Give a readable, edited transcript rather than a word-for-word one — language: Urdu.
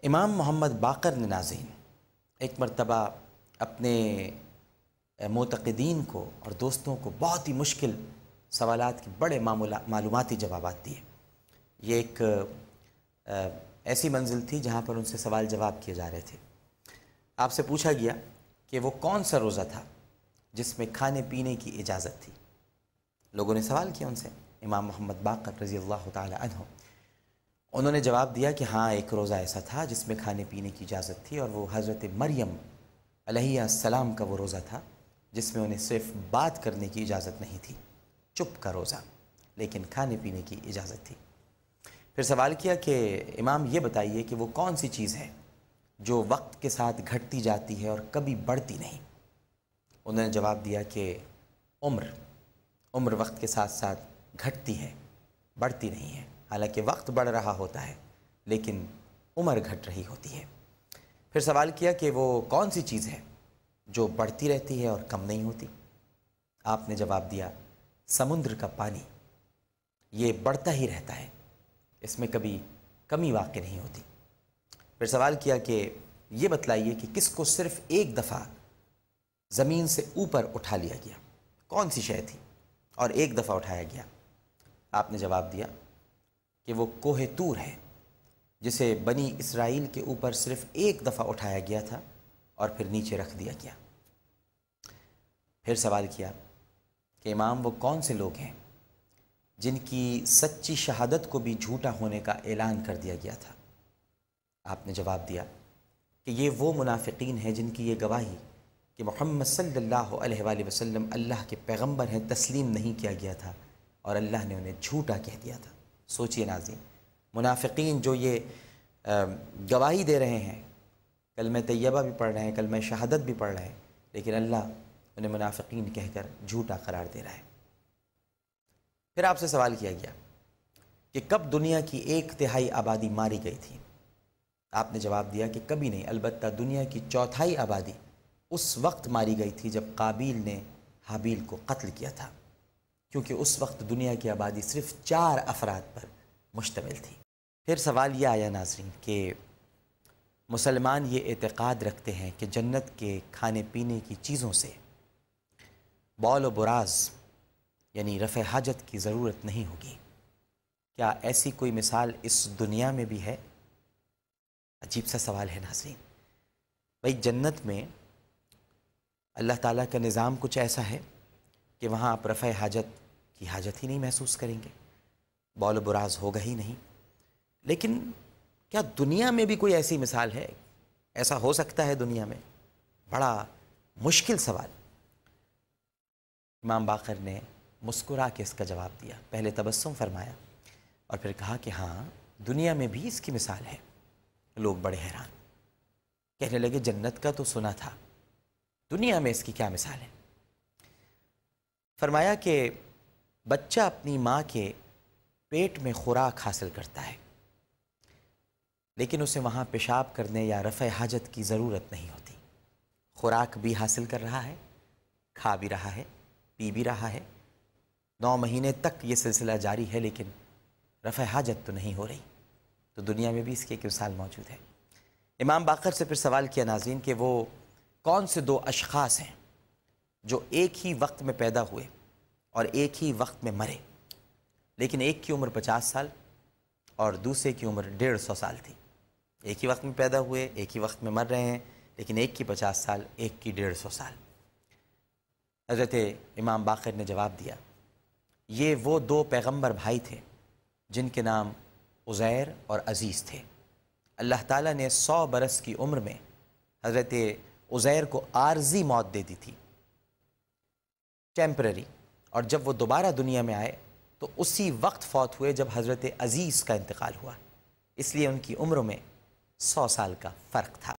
امام محمد باقر نے ناظرین ایک مرتبہ اپنے معتقدین کو اور دوستوں کو بہت ہی مشکل سوالات کے بڑے معلوماتی جوابات دیے۔ یہ ایک ایسی منزل تھی جہاں پر ان سے سوال جواب کیے جا رہے تھے۔ آپ سے پوچھا گیا کہ وہ کون سا روزہ تھا جس میں کھانے پینے کی اجازت تھی۔ لوگوں نے سوال کیا ان سے، امام محمد باقر رضی اللہ تعالی عنہ، انہوں نے جواب دیا کہ ہاں ایک روزہ ایسا تھا جس میں کھانے پینے کی اجازت تھی، اور وہ حضرت مریم علیہ السلام کا وہ روزہ تھا جس میں انہیں صرف بات کرنے کی اجازت نہیں تھی، چپ کا روزہ، لیکن کھانے پینے کی اجازت تھی۔ پھر سوال کیا کہ امام یہ بتائیے کہ وہ کون سی چیز ہے جو وقت کے ساتھ گھٹتی جاتی ہے اور کبھی بڑھتی نہیں۔ انہوں نے جواب دیا کہ عمر وقت کے ساتھ ساتھ گھٹتی ہے، بڑھتی نہیں ہے۔ حالانکہ وقت بڑھ رہا ہوتا ہے لیکن عمر گھٹ رہی ہوتی ہے۔ پھر سوال کیا کہ وہ کون سی چیز ہے جو بڑھتی رہتی ہے اور کم نہیں ہوتی۔ آپ نے جواب دیا سمندر کا پانی، یہ بڑھتا ہی رہتا ہے، اس میں کبھی کمی واقع نہیں ہوتی۔ پھر سوال کیا کہ یہ بتلائیے کہ کس کو صرف ایک دفعہ زمین سے اوپر اٹھا لیا گیا، کون سی شے تھی اور ایک دفعہ اٹھایا گیا۔ آپ نے جواب دیا کہ وہ کوہ طور ہے جسے بنی اسرائیل کے اوپر صرف ایک دفعہ اٹھایا گیا تھا اور پھر نیچے رکھ دیا گیا۔ پھر سوال کیا کہ امام وہ کون سے لوگ ہیں جن کی سچی شہادت کو بھی جھوٹا ہونے کا اعلان کر دیا گیا تھا۔ آپ نے جواب دیا کہ یہ وہ منافقین ہیں جن کی یہ گواہی کہ محمد صلی اللہ علیہ وآلہ وسلم اللہ کے پیغمبر ہیں تسلیم نہیں کیا گیا تھا اور اللہ نے انہیں جھوٹا کہہ دیا تھا۔ سوچئے ناظرین، منافقین جو یہ گواہی دے رہے ہیں، کلمہ طیبہ بھی پڑھ رہے ہیں، کلمہ شہادت بھی پڑھ رہے ہیں، لیکن اللہ انہیں منافقین کہہ کر جھوٹا قرار دے رہا ہے۔ پھر آپ سے سوال کیا گیا کہ کب دنیا کی 1/3 آبادی ماری گئی تھی۔ آپ نے جواب دیا کہ کبھی نہیں، البتہ دنیا کی 1/4 آبادی اس وقت ماری گئی تھی جب قابیل نے حابیل کو قتل کیا تھا، کیونکہ اس وقت دنیا کی آبادی صرف 4 افراد پر مشتمل تھی۔ پھر سوال یہ آیا ناظرین کہ مسلمان یہ اعتقاد رکھتے ہیں کہ جنت کے کھانے پینے کی چیزوں سے بول و براز یعنی رفع حاجت کی ضرورت نہیں ہوگی۔ کیا ایسی کوئی مثال اس دنیا میں بھی ہے؟ عجیب سا سوال ہے ناظرین۔ بھئی جنت میں اللہ تعالیٰ کا نظام کچھ ایسا ہے کہ وہاں آپ رفع حاجت کی حاجت ہی نہیں محسوس کریں گے، بول و براز ہوگا ہی نہیں۔ لیکن کیا دنیا میں بھی کوئی ایسی مثال ہے؟ ایسا ہو سکتا ہے دنیا میں؟ بڑا مشکل سوال۔ امام باقر نے مسکرا کے اس کا جواب دیا، پہلے تبسم فرمایا اور پھر کہا کہ ہاں دنیا میں بھی اس کی مثال ہے۔ لوگ بڑے حیران، کہنے لگے جنت کا تو سنا تھا، دنیا میں اس کی کیا مثال ہے؟ فرمایا کہ بچہ اپنی ماں کے پیٹ میں خوراک حاصل کرتا ہے، لیکن اسے وہاں پیشاب کرنے یا رفع حاجت کی ضرورت نہیں ہوتی۔ خوراک بھی حاصل کر رہا ہے، کھا بھی رہا ہے، پی بھی رہا ہے، 9 مہینے تک یہ سلسلہ جاری ہے، لیکن رفع حاجت تو نہیں ہو رہی۔ تو دنیا میں بھی اس کی ایک مثال موجود ہے۔ امام باقر سے پھر سوال کیا ناظرین کہ وہ کون سے 2 اشخاص ہیں جو ایک ہی وقت میں پیدا ہوئے اور ایک ہی وقت میں مرے، لیکن ایک کی عمر 50 سال اور دوسرے کی عمر 150 سال تھی۔ ایک ہی وقت میں پیدا ہوئے، ایک ہی وقت میں مر رہے ہیں، لیکن ایک کی 50 سال، ایک کی 150 سال۔ حضرت امام باقر نے جواب دیا یہ وہ 2 پیغمبر بھائی تھے جن کے نام عزیر اور عزیز تھے۔ اللہ تعالیٰ نے 100 برس کی عمر میں حضرت عزیر کو عارضی موت دے دی تھی، ٹیمپرری، اور جب وہ دوبارہ دنیا میں آئے تو اسی وقت فوت ہوئے جب حضرت عزیز کا انتقال ہوا، اس لیے ان کی عمروں میں 100 سال کا فرق تھا۔